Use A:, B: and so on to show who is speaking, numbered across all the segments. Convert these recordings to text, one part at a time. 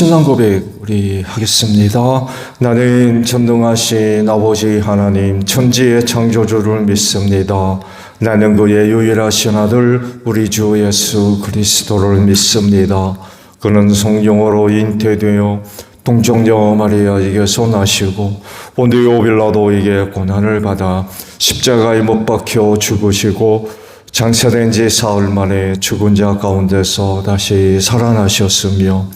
A: 신앙 고백 우리 하겠습니다. 나는 전능하신 아버지 하나님 천지의 창조주를 믿습니다. 나는 그의 유일하신 아들 우리 주 예수 그리스도를 믿습니다. 그는 성령으로 잉태되어 동정녀 마리아에게서 나시고 본디오 빌라도에게 고난을 받아 십자가에 못 박혀 죽으시고 장사된 지 사흘 만에 죽은 자 가운데서 다시 살아나셨으며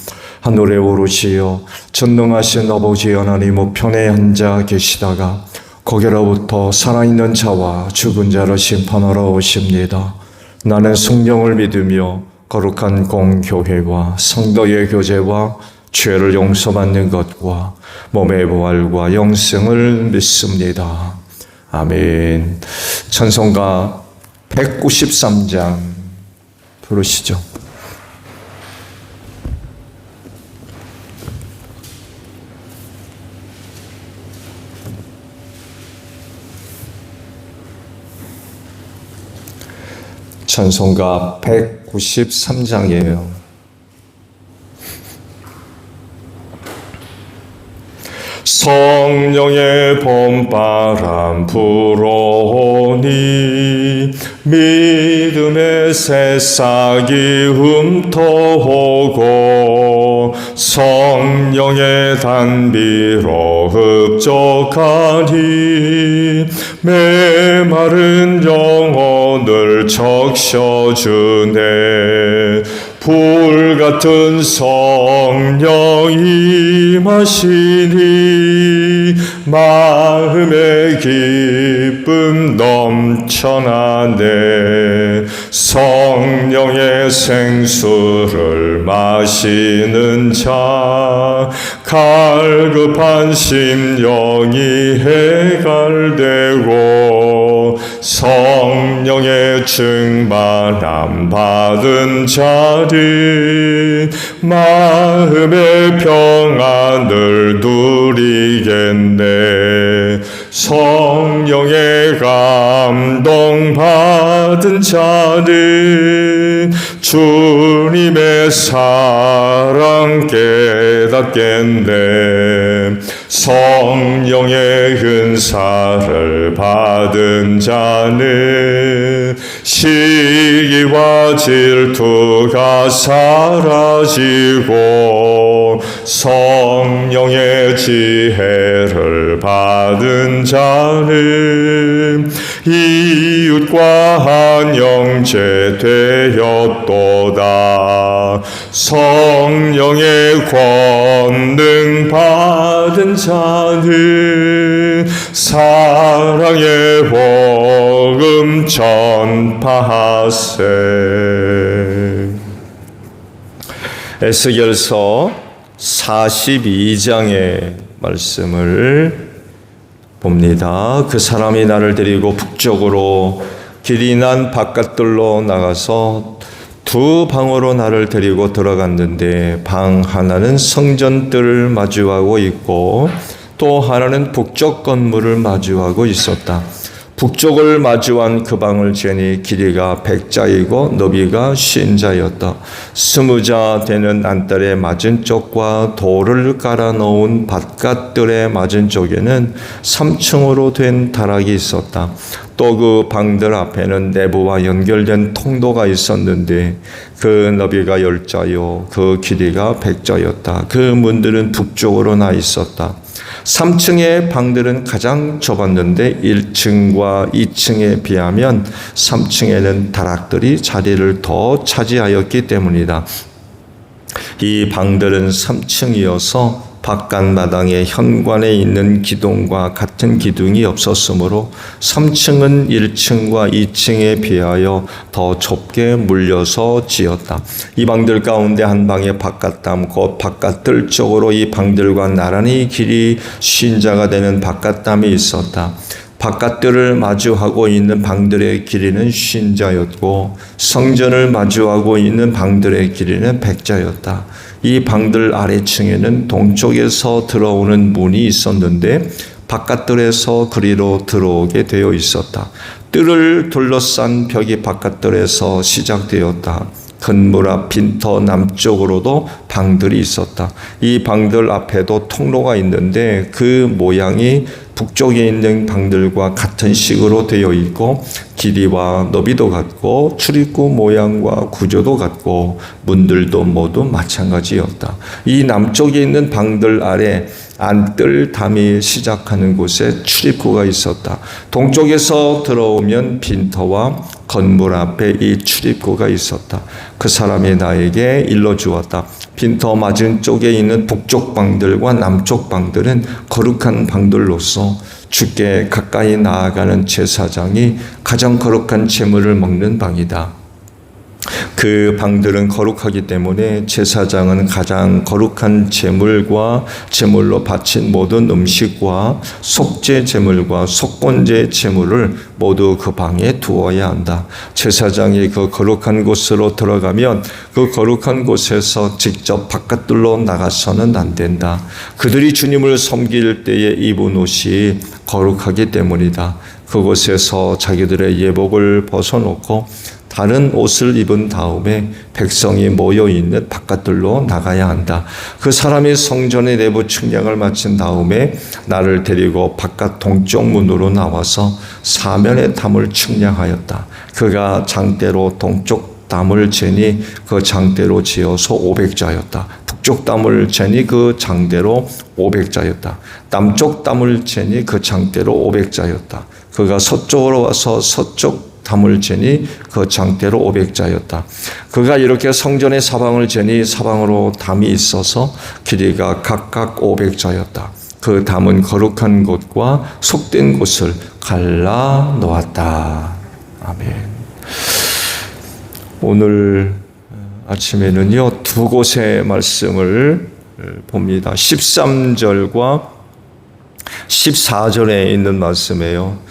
A: 하늘에 오르시어 전능하신 아버지 하나님 우편에 앉아 계시다가 거기로부터 살아있는 자와 죽은 자를 심판하러 오십니다. 나는 성령을 믿으며 거룩한 공교회와 성도의 교제와 죄를 용서받는 것과 몸의 부활과 영생을 믿습니다. 아멘. 찬송가 193장 부르시죠. 찬송가 193장이에요. 성령의 봄바람 불어오니 믿음의 새싹이 흠터오고 성령의 단비로 흡족하니 메마른 영혼을 적셔주네. 불같은 성령이 임하시니 마음의 기쁨 넘쳐나네. 성령의 생수를 마시는 자 갈급한 심령이 해갈되고 성령의 충만함 받은 자리 마음의 평안을 누리겠네. 성령의 감동 받은 자는 주님의 사랑 깨닫겠네. 성령의 은사를 받은 자는 시기와 질투가 사라지고 성령의 지혜를 받은 자는 이웃과 한 형제 되었도다. 성령의 권능 받은 자는 사랑의 복음 전파하세. 에스겔서 42장의 말씀을 봅니다. 그 사람이 나를 데리고 북쪽으로 길이 난 바깥들로 나가서 두 방으로 나를 데리고 들어갔는데 방 하나는 성전뜰을 마주하고 있고 또 하나는 북쪽 건물을 마주하고 있었다. 북쪽을 마주한 그 방을 재니 길이가 100자이고 너비가 50자였다. 20자 되는 안뜰의 맞은쪽과 돌을 깔아 놓은 바깥뜰의 맞은쪽에는 3층으로 된 다락이 있었다. 또 그 방들 앞에는 내부와 연결된 통로가 있었는데 그 너비가 10자요 그 길이가 100자였다. 그 문들은 북쪽으로 나 있었다. 3층의 방들은 가장 좁았는데 1층과 2층에 비하면 3층에는 다락들이 자리를 더 차지하였기 때문이다. 이 방들은 3층이어서 바깥 마당에 현관에 있는 기둥과 같은 기둥이 없었으므로 3층은 1층과 2층에 비하여 더 좁게 물려서 지었다. 이 방들 가운데 한 방에 바깥담 곧 바깥들 쪽으로 이 방들과 나란히 길이 50자가 되는 바깥담이 있었다. 바깥들을 마주하고 있는 방들의 길이는 50자였고 성전을 마주하고 있는 방들의 길이는 100자였다. 이 방들 아래층에는 동쪽에서 들어오는 문이 있었는데 바깥들에서 그리로 들어오게 되어 있었다. 뜰을 둘러싼 벽이 바깥들에서 시작되었다. 근무 앞 빈터 남쪽으로도 방들이 있었다. 이 방들 앞에도 통로가 있는데 그 모양이 북쪽에 있는 방들과 같은 식으로 되어 있고 길이와 너비도 같고 출입구 모양과 구조도 같고 문들도 모두 마찬가지였다. 이 남쪽에 있는 방들 아래 안뜰 담이 시작하는 곳에 출입구가 있었다. 동쪽에서 들어오면 빈터와 건물 앞에 이 출입구가 있었다. 그 사람이 나에게 일러주었다. 빈터 맞은 쪽에 있는 북쪽 방들과 남쪽 방들은 거룩한 방들로서 주께 가까이 나아가는 제사장이 가장 거룩한 제물을 먹는 방이다. 그 방들은 거룩하기 때문에 제사장은 가장 거룩한 제물과 제물로 바친 모든 음식과 속죄 제물과 속건제 제물을 모두 그 방에 두어야 한다. 제사장이 그 거룩한 곳으로 들어가면 그 거룩한 곳에서 직접 바깥들로 나가서는 안 된다. 그들이 주님을 섬길 때에 입은 옷이 거룩하기 때문이다. 그곳에서 자기들의 예복을 벗어놓고 다른 옷을 입은 다음에 백성이 모여있는 바깥들로 나가야 한다. 그 사람이 성전의 내부 측량을 마친 다음에 나를 데리고 바깥 동쪽 문으로 나와서 사면의 담을 측량하였다. 그가 장대로 동쪽 담을 재니 그 장대로 지어서 500자였다. 북쪽 담을 재니 그 장대로 500자였다. 남쪽 담을 재니 그 장대로 500자였다. 그가 서쪽으로 와서 서쪽 담을 재니 그 장대로 500자였다. 그가 이렇게 성전의 사방을 재니 사방으로 담이 있어서 길이가 각각 500자였다. 그 담은 거룩한 곳과 속된 곳을 갈라 놓았다. 아멘. 오늘 아침에는요, 두 곳의 말씀을 봅니다. 13절과 14절에 있는 말씀이에요.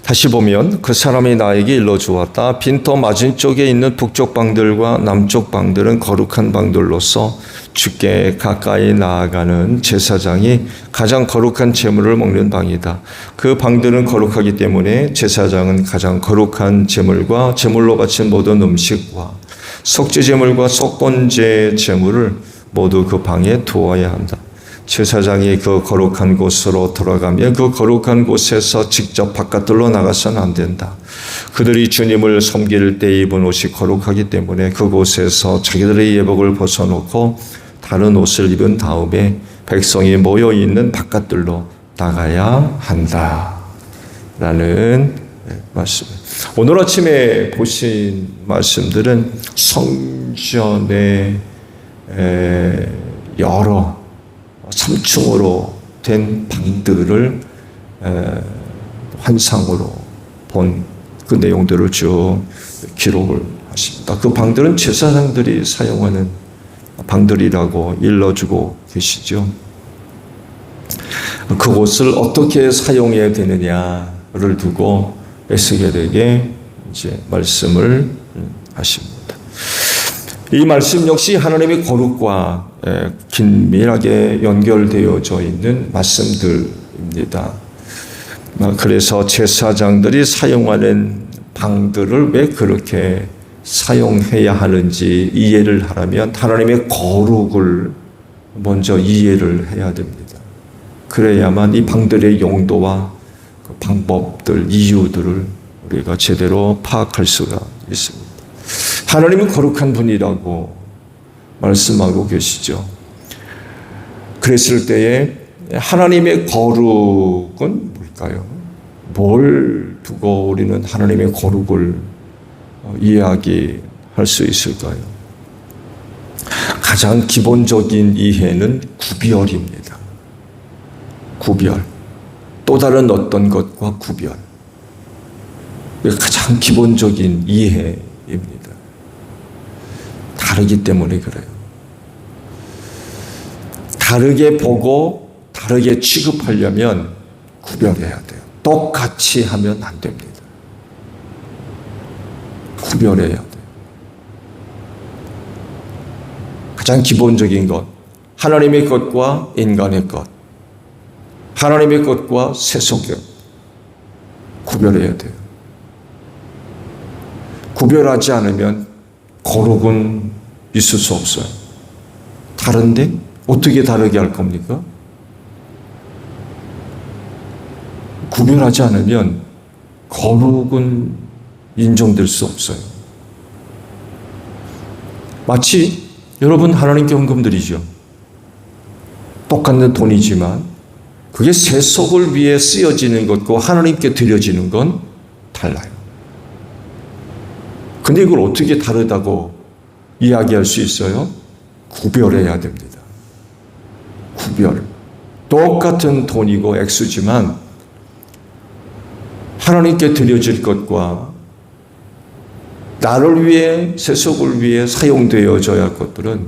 A: 다시 보면 그 사람이 나에게 일러주었다. 빈터 맞은 쪽에 있는 북쪽 방들과 남쪽 방들은 거룩한 방들로서 주께 가까이 나아가는 제사장이 가장 거룩한 제물을 먹는 방이다. 그 방들은 거룩하기 때문에 제사장은 가장 거룩한 제물과 제물로 바친 모든 음식과 속죄 제물과 속건제 제물을 모두 그 방에 두어야 한다. 제사장이 그 거룩한 곳으로 들어가면 그 거룩한 곳에서 직접 바깥들로 나가서는 안 된다. 그들이 주님을 섬길 때 입은 옷이 거룩하기 때문에 그곳에서 자기들의 예복을 벗어놓고 다른 옷을 입은 다음에 백성이 모여있는 바깥들로 나가야 한다. 라는 말씀. 오늘 아침에 보신 말씀들은 성전의 여러 3층으로 된 방들을 환상으로 본 그 내용들을 쭉 기록을 하십니다. 그 방들은 제사장들이 사용하는 방들이라고 일러주고 계시죠. 그곳을 어떻게 사용해야 되느냐를 두고 에스겔에게 이제 말씀을 하십니다. 이 말씀 역시 하나님의 거룩과 긴밀하게 연결되어져 있는 말씀들입니다. 그래서 제사장들이 사용하는 방들을 왜 그렇게 사용해야 하는지 이해를 하려면 하나님의 거룩을 먼저 이해를 해야 됩니다. 그래야만 이 방들의 용도와 그 방법들, 이유들을 우리가 제대로 파악할 수가 있습니다. 하나님은 거룩한 분이라고 말씀하고 계시죠. 그랬을 때에 하나님의 거룩은 뭘까요? 뭘 두고 우리는 하나님의 거룩을 이야기할 수 있을까요? 가장 기본적인 이해는 구별입니다. 구별. 또 다른 어떤 것과 구별. 이게 가장 기본적인 이해입니다. 다르기 때문에 그래요. 다르게 보고 다르게 취급하려면 구별해야 돼요. 똑같이 하면 안 됩니다. 구별해야 돼요. 가장 기본적인 것, 하나님의 것과 인간의 것, 하나님의 것과 세속의 것, 구별해야 돼요. 구별하지 않으면 거룩은 있을 수 없어요. 다른데 어떻게 다르게 할 겁니까? 구별하지 않으면 거룩은 인정될 수 없어요. 마치 여러분 하나님께 헌금 드리죠. 똑같은 돈이지만 그게 세속을 위해 쓰여지는 것과 하나님께 드려지는 건 달라요. 근데 이걸 어떻게 다르다고 이야기할 수 있어요? 구별해야 됩니다. 구별. 똑같은 돈이고 액수지만 하나님께 드려질 것과 나를 위해, 세속을 위해 사용되어져야 할 것들은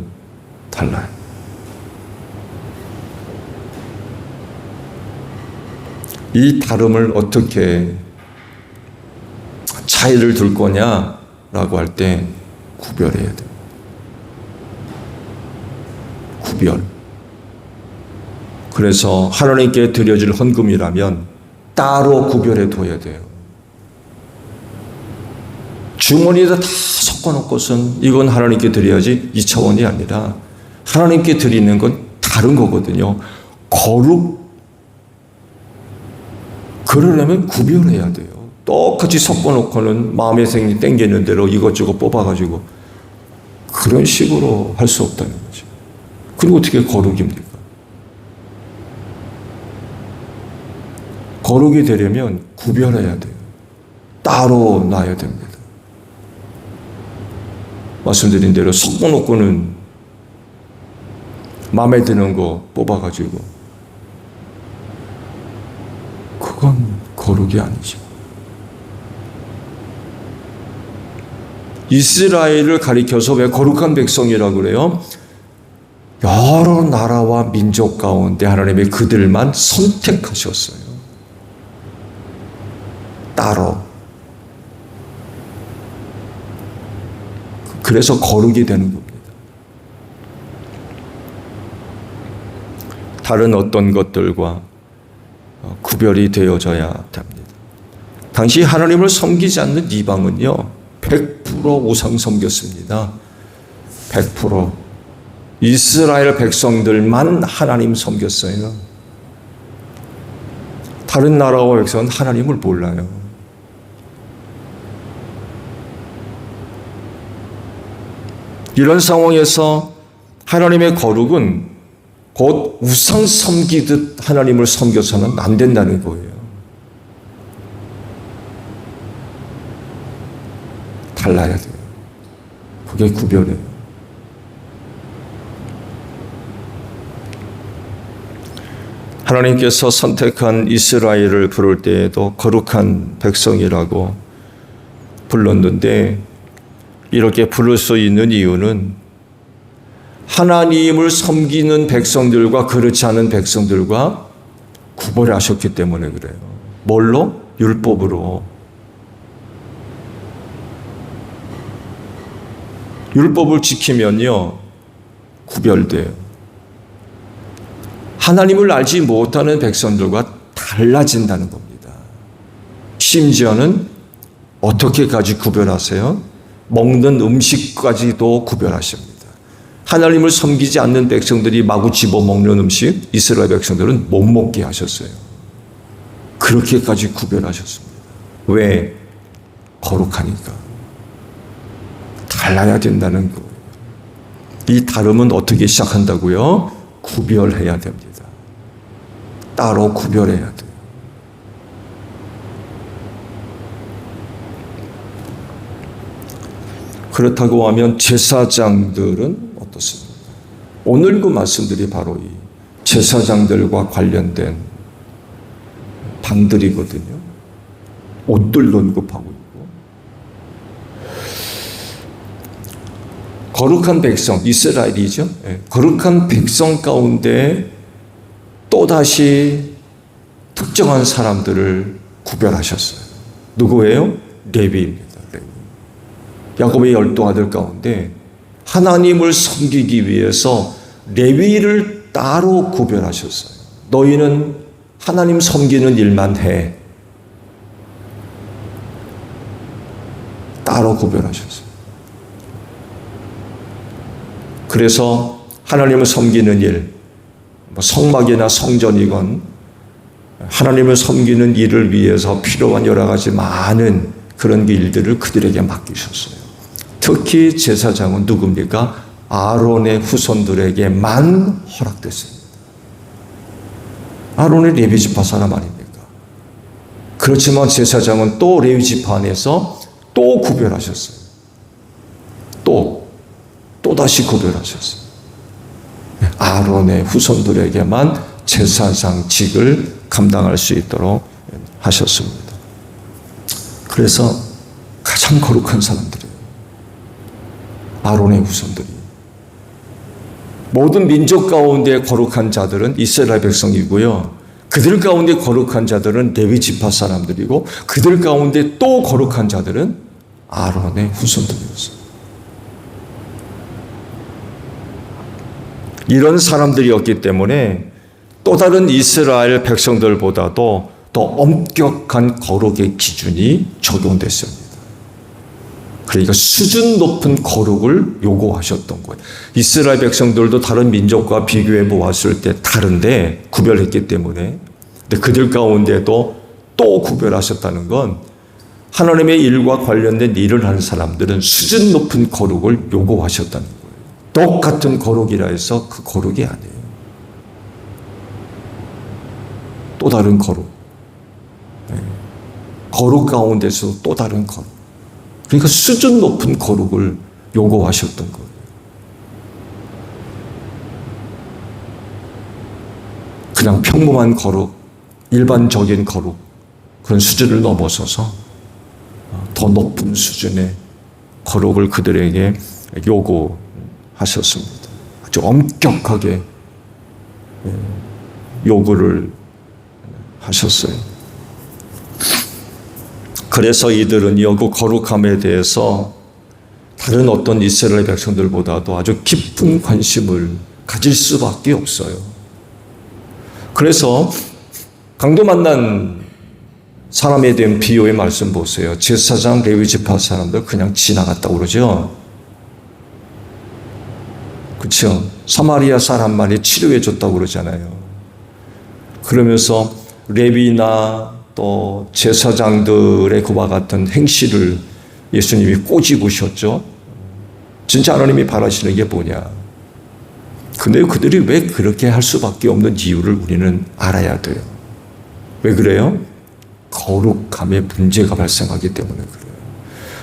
A: 달라요. 이 다름을 어떻게 차이를 둘 거냐라고 할 때 구별해야 돼요. 구별. 그래서 하나님께 드려질 헌금이라면 따로 구별해 둬야 돼요. 주머니에다 다 섞어놓고선 이건 하나님께 드려야지 이 차원이 아니라 하나님께 드리는 건 다른 거거든요. 거룩. 그러려면 구별해야 돼요. 똑같이 섞어놓고는 마음에 땡기는 대로 이것저것 뽑아가지고 그런 식으로 할 수 없다는 거죠. 그리고 어떻게 거룩입니까? 거룩이 되려면 구별해야 돼요. 따로 놔야 됩니다. 말씀드린 대로 섞어놓고는 마음에 드는 거 뽑아가지고 그건 거룩이 아니죠. 이스라엘을 가리켜서 왜 거룩한 백성이라고 그래요? 여러 나라와 민족 가운데 하나님이 그들만 선택하셨어요. 따로. 그래서 거룩이 되는 겁니다. 다른 어떤 것들과 구별이 되어져야 됩니다. 당시 하나님을 섬기지 않는 이방은요, 100% 우상 섬겼습니다. 100%. 이스라엘 백성들만 하나님 섬겼어요. 다른 나라와 백성은 하나님을 몰라요. 이런 상황에서 하나님의 거룩은 곧 우상 섬기듯 하나님을 섬겨서는 안 된다는 거예요. 달라야 돼요. 그게 구별이에요. 하나님께서 선택한 이스라엘을 부를 때에도 거룩한 백성이라고 불렀는데 이렇게 부를 수 있는 이유는 하나님을 섬기는 백성들과 그렇지 않은 백성들과 구별하셨기 때문에 그래요. 뭘로? 율법으로. 율법을 지키면요, 구별돼요. 하나님을 알지 못하는 백성들과 달라진다는 겁니다. 심지어는 어떻게까지 구별하세요? 먹는 음식까지도 구별하십니다. 하나님을 섬기지 않는 백성들이 마구 집어먹는 음식 이스라엘 백성들은 못 먹게 하셨어요. 그렇게까지 구별하셨습니다. 왜? 거룩하니까. 달라야 된다는 거예요. 이 다름은 어떻게 시작한다고요? 구별해야 됩니다. 따로 구별해야 돼요. 그렇다고 하면 제사장들은 어떻습니까? 오늘 그 말씀들이 바로 이 제사장들과 관련된 방들이거든요. 옷들도 언급하고 있고. 거룩한 백성, 이스라엘이죠. 거룩한 백성 가운데 또다시 특정한 사람들을 구별하셨어요. 누구예요? 레위입니다. 레위. 야곱의 12아들 가운데 하나님을 섬기기 위해서 레위를 따로 구별하셨어요. 너희는 하나님 섬기는 일만 해. 따로 구별하셨어요. 그래서 하나님을 섬기는 일, 성막이나 성전이건 하나님을 섬기는 일을 위해서 필요한 여러 가지 많은 그런 일들을 그들에게 맡기셨어요. 특히 제사장은 누굽니까? 아론의 후손들에게만 허락됐습니다. 아론의 레위 지파 사람 아닙니까? 그렇지만 제사장은 또 레위 지파 안에서 또 구별하셨어요. 또다시 구별하셨어요. 아론의 후손들에게만 제사장직을 감당할 수 있도록 하셨습니다. 그래서 가장 거룩한 사람들이에요. 아론의 후손들이. 모든 민족 가운데 거룩한 자들은 이스라엘 백성이고요. 그들 가운데 거룩한 자들은 레위 지파 사람들이고 그들 가운데 또 거룩한 자들은 아론의 후손들이었어요. 이런 사람들이었기 때문에 또 다른 이스라엘 백성들보다도 더 엄격한 거룩의 기준이 적용됐습니다. 그러니까 수준 높은 거룩을 요구하셨던 거예요. 이스라엘 백성들도 다른 민족과 비교해 보았을 때 다른데 구별했기 때문에, 근데 그들 가운데도 또 구별하셨다는 건 하나님의 일과 관련된 일을 하는 사람들은 수준 높은 거룩을 요구하셨다는 거예요. 똑같은 거룩이라 해서 그 거룩이 아니에요. 또 다른 거룩. 거룩 가운데서 또 다른 거룩. 그러니까 수준 높은 거룩을 요구하셨던 거예요. 그냥 평범한 거룩, 일반적인 거룩, 그런 수준을 넘어서서 더 높은 수준의 거룩을 그들에게 요구하셨습니다. 아주 엄격하게 요구를 하셨어요. 그래서 이들은 이 거룩함에 대해서 다른 어떤 이스라엘 백성들보다도 아주 깊은 관심을 가질 수밖에 없어요. 그래서 강도 만난 사람에 대한 비유의 말씀 보세요. 제사장 레위 지파 사람들 그냥 지나갔다고 그러죠. 그렇죠. 사마리아 사람만이 치료해 줬다고 그러잖아요. 그러면서 레위나 또 제사장들의 그와 같은 행실을 예수님이 꼬집으셨죠. 진짜 하나님이 바라시는 게 뭐냐. 근데 그들이 왜 그렇게 할 수밖에 없는 이유를 우리는 알아야 돼요. 왜 그래요? 거룩함에 문제가 발생하기 때문에 그래요.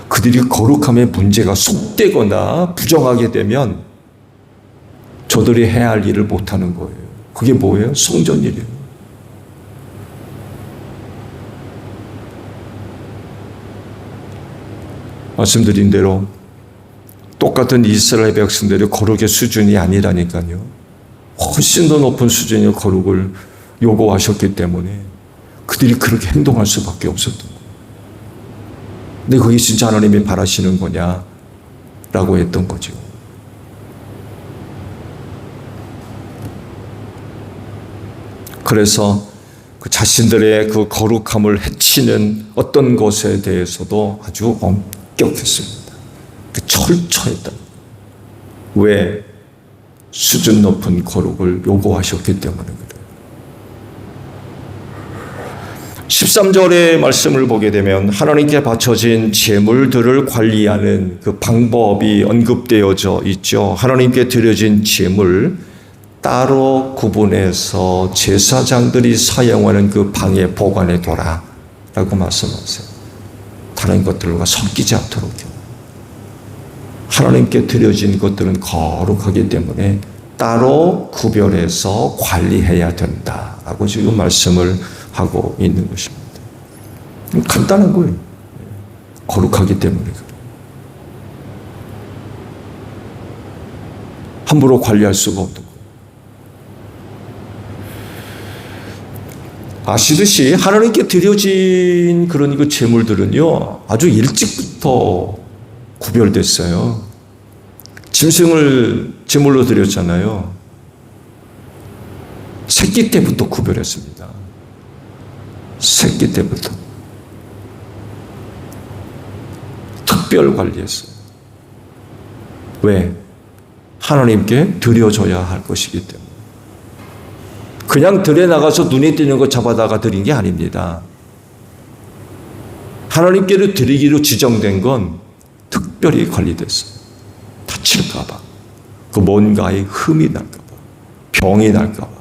A: 그들이 거룩함에 문제가 속되거나 부정하게 되면 저들이 해야 할 일을 못하는 거예요. 그게 뭐예요? 성전 일이에요. 말씀드린 대로 똑같은 이스라엘 백성들의 거룩의 수준이 아니라니까요. 훨씬 더 높은 수준의 거룩을 요구하셨기 때문에 그들이 그렇게 행동할 수밖에 없었던 거예요. 근데 그게 진짜 하나님이 바라시는 거냐라고 했던 거죠. 그래서 그 자신들의 그 거룩함을 해치는 어떤 것에 대해서도 아주 엄격했습니다. 철저했다. 왜? 수준 높은 거룩을 요구하셨기 때문에 그래요. 13절의 말씀을 보게 되면 하나님께 바쳐진 제물들을 관리하는 그 방법이 언급되어져 있죠. 하나님께 드려진 제물 따로 구분해서 제사장들이 사용하는 그 방에 보관해 둬라 라고 말씀하세요. 다른 것들과 섞이지 않도록요. 하나님께 드려진 것들은 거룩하기 때문에 따로 구별해서 관리해야 된다라고 지금 말씀을 하고 있는 것입니다. 간단한 거예요. 거룩하기 때문에 그래요. 함부로 관리할 수가 없는 거예요. 아시듯이 하나님께 드려진 그런 그 제물들은요, 아주 일찍부터 구별됐어요. 짐승을 제물로 드렸잖아요. 새끼 때부터 구별했습니다. 새끼 때부터. 특별 관리했어요. 왜? 하나님께 드려줘야 할 것이기 때문에. 그냥 들에 나가서 눈에 띄는 거 잡아다가 드린 게 아닙니다. 하나님께로 드리기로 지정된 건 특별히 관리됐어요. 다칠까봐, 그 뭔가에 흠이 날까봐, 병이 날까봐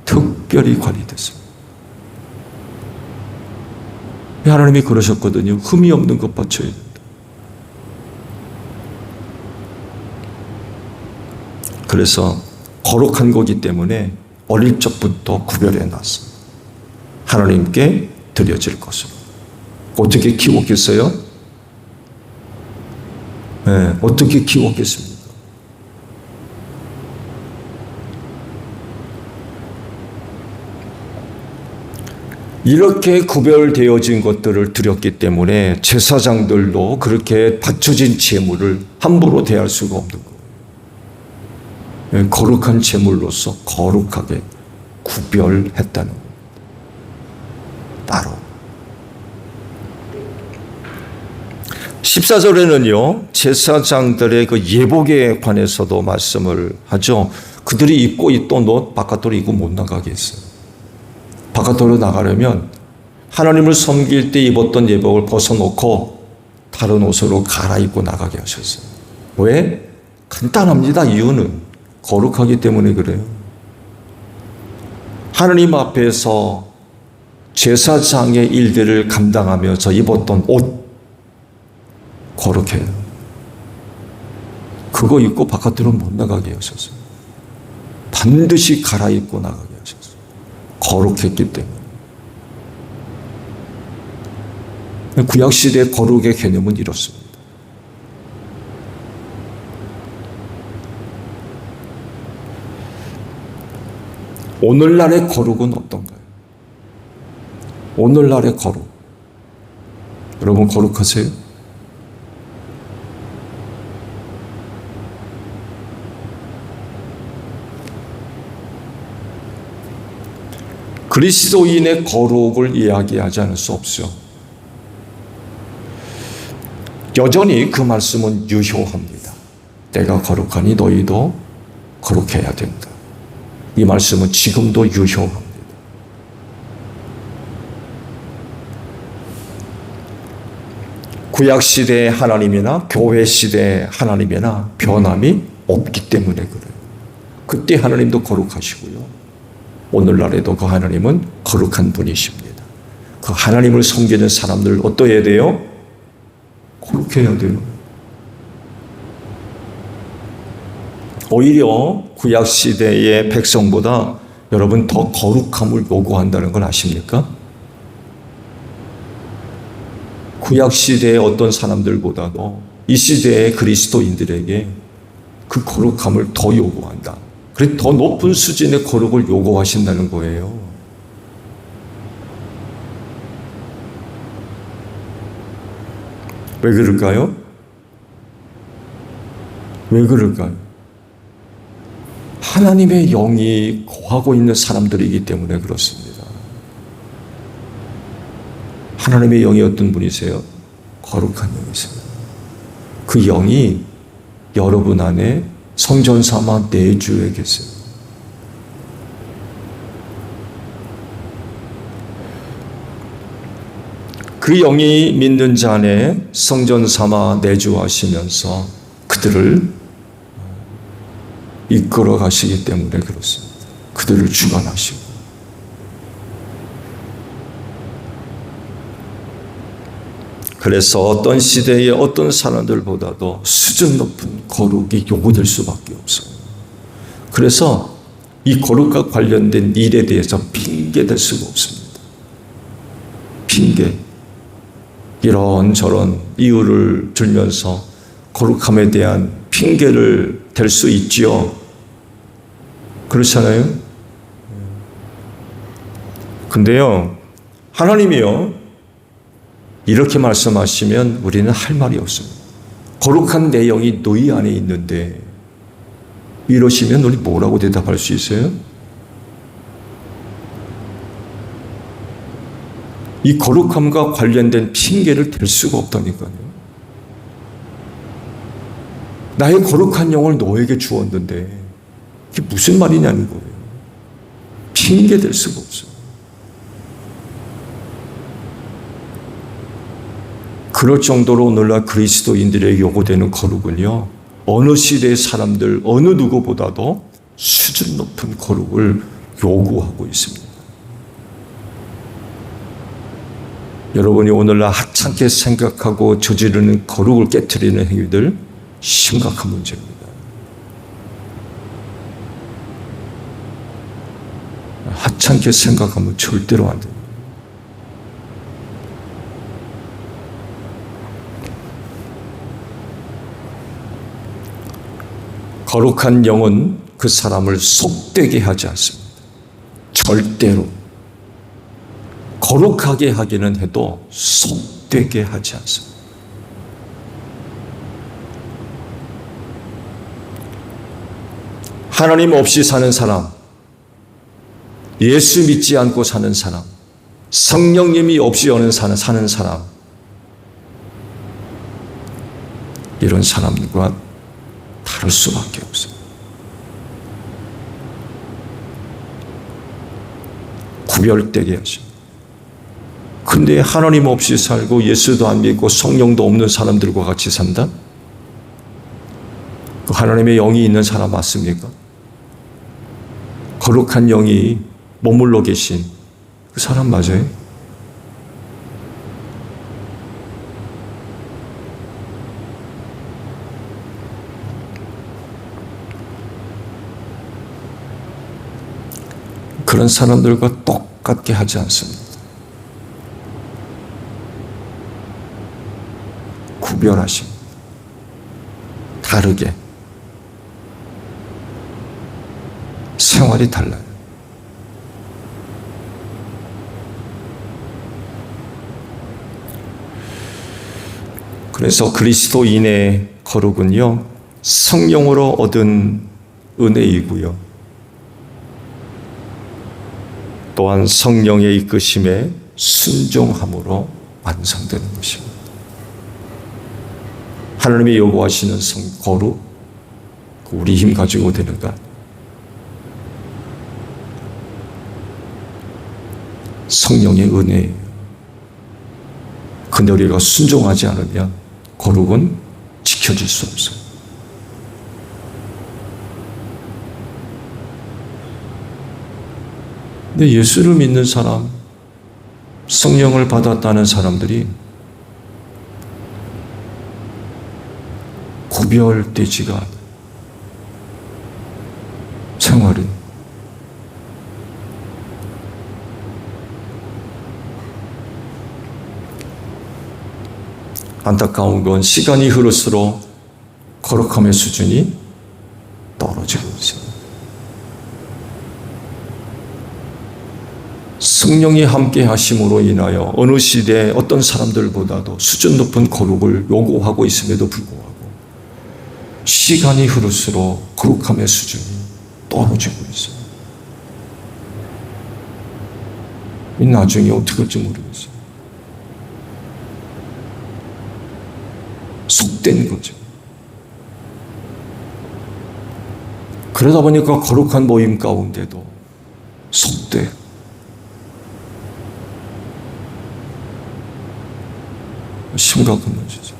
A: 특별히 관리됐습니다. 하나님이 그러셨거든요. 흠이 없는 것 바쳐야 된다. 그래서 거룩한 거기 때문에 어릴 적부터 구별해 놨어요. 하나님께 드려질 것으로. 어떻게 키웠겠어요? 네, 어떻게 키웠겠습니까? 이렇게 구별되어진 것들을 드렸기 때문에 제사장들도 그렇게 바쳐진 제물을 함부로 대할 수가 없는 거예요. 거룩한 제물로서 거룩하게 구별했다는 겁니다. 따로. 14절에는요, 제사장들의 그 예복에 관해서도 말씀을 하죠. 그들이 입고 있던 옷 바깥으로 입고 못 나가게 했어요. 바깥으로 나가려면 하나님을 섬길 때 입었던 예복을 벗어놓고 다른 옷으로 갈아입고 나가게 하셨어요. 왜? 간단합니다. 이유는 거룩하기 때문에 그래요. 하나님 앞에서 제사장의 일들을 감당하면서 입었던 옷 거룩해요. 그거 입고 바깥으로 못 나가게 하셨어요. 반드시 갈아입고 나가게 하셨어요. 거룩했기 때문에. 구약시대 거룩의 개념은 이렇습니다. 오늘날의 거룩은 어떤가요? 오늘날의 거룩. 여러분 거룩하세요? 그리스도인의 거룩을 이야기하지 않을 수 없죠. 여전히 그 말씀은 유효합니다. 내가 거룩하니 너희도 거룩해야 된다. 이 말씀은 지금도 유효합니다. 구약시대의 하나님이나 교회시대의 하나님이나 변함이 없기 때문에 그래요. 그때 하나님도 거룩하시고요. 오늘날에도 그 하나님은 거룩한 분이십니다. 그 하나님을 섬기는 사람들 어떠해야 돼요? 거룩해야 돼요. 오히려 구약시대의 백성보다 여러분 더 거룩함을 요구한다는 걸 아십니까? 구약시대의 어떤 사람들보다도 이 시대의 그리스도인들에게 그 거룩함을 더 요구한다. 그래서 더 높은 수준의 거룩을 요구하신다는 거예요. 왜 그럴까요? 왜 그럴까요? 하나님의 영이 거하고 있는 사람들이기 때문에 그렇습니다. 하나님의 영이 어떤 분이세요? 거룩한 영이세요. 그 영이 여러분 안에 성전 삼아 내주에 계세요. 그 영이 믿는 자 안에 성전 삼아 내주하시면서 그들을 이끌어 가시기 때문에 그렇습니다. 그들을 주관하시고. 그래서 어떤 시대의 어떤 사람들보다도 수준 높은 거룩이 요구될 수밖에 없어요. 그래서 이 거룩과 관련된 일에 대해서 핑계댈 수가 없습니다. 핑계, 이런저런 이유를 들면서 거룩함에 대한 핑계를 댈 수 있지요. 그렇잖아요? 근데요, 하나님이요, 이렇게 말씀하시면 우리는 할 말이 없습니다. 거룩한 내용이 너희 안에 있는데 이러시면 우리 뭐라고 대답할 수 있어요? 이 거룩함과 관련된 핑계를 댈 수가 없다니까요. 나의 거룩한 영을 너에게 주었는데 이게 무슨 말이냐는 거예요. 핑계 댈 수가 없어요. 그럴 정도로 오늘날 그리스도인들에게 요구되는 거룩은요, 어느 시대의 사람들, 어느 누구보다도 수준 높은 거룩을 요구하고 있습니다. 여러분이 오늘날 하찮게 생각하고 저지르는 거룩을 깨트리는 행위들, 심각한 문제입니다. 하찮게 생각하면 절대로 안 됩니다. 거룩한 영은 그 사람을 속되게 하지 않습니다. 절대로. 거룩하게 하기는 해도 속되게 하지 않습니다. 하나님 없이 사는 사람, 예수 믿지 않고 사는 사람, 성령님이 없이 사는 사람, 이런 사람들과 다를 수밖에 없어요. 구별되게 하십니다. 근데 하나님 없이 살고 예수도 안 믿고 성령도 없는 사람들과 같이 산다? 그 하나님의 영이 있는 사람 맞습니까? 거룩한 영이 머물러 계신 그 사람 맞아요? 그런 사람들과 똑같게 하지 않습니다. 구별하십니다. 다르게. 생활이 달라요. 그래서 그리스도인의 거룩은요, 성령으로 얻은 은혜이고요, 또한 성령의 이끄심에 순종함으로 완성되는 것입니다. 하나님이 요구하시는 거룩, 우리 힘 가지고 되는가? 성령의 은혜예요. 근데 우리가 순종하지 않으면 거룩은 지켜질 수 없어요. 근데 예수를 믿는 사람, 성령을 받았다는 사람들이 구별되지가 않아요. 생활이. 안타까운 건 시간이 흐를수록 거룩함의 수준이 떨어지고 있습니다. 성령이 함께 하심으로 인하여 어느 시대에 어떤 사람들보다도 수준 높은 거룩을 요구하고 있음에도 불구하고 시간이 흐를수록 거룩함의 수준이 떨어지고 있어요. 이 나중에 어떻게 될지 모르겠어요. 속된 거죠. 그러다 보니까 거룩한 모임 가운데도 속돼. 심각한 문제죠.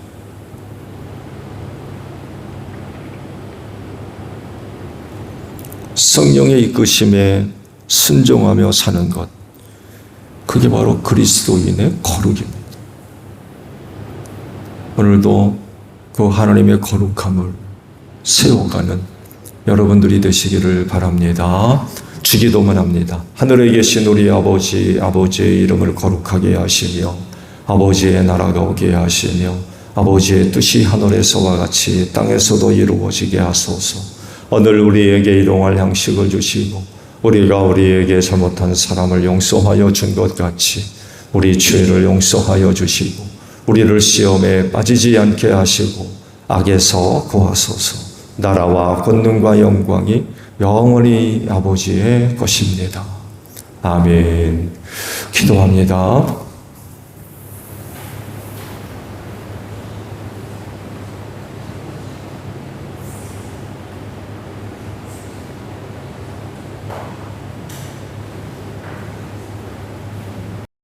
A: 성령의 이끄심에 순종하며 사는 것, 그게 바로 그리스도인의 거룩입니다. 오늘도 그 하나님의 거룩함을 세워가는 여러분들이 되시기를 바랍니다. 주기도만 합니다. 하늘에 계신 우리 아버지, 아버지의 이름을 거룩하게 하시며 아버지의 나라가 오게 하시며 아버지의 뜻이 하늘에서와 같이 땅에서도 이루어지게 하소서. 오늘 우리에게 일용할 양식을 주시고 우리가 우리에게 잘못한 사람을 용서하여 준 것 같이 우리 죄를 용서하여 주시고 우리를 시험에 빠지지 않게 하시고 악에서 구하소서. 나라와 권능과 영광이 영원히 아버지의 것입니다. 아멘. 기도합니다.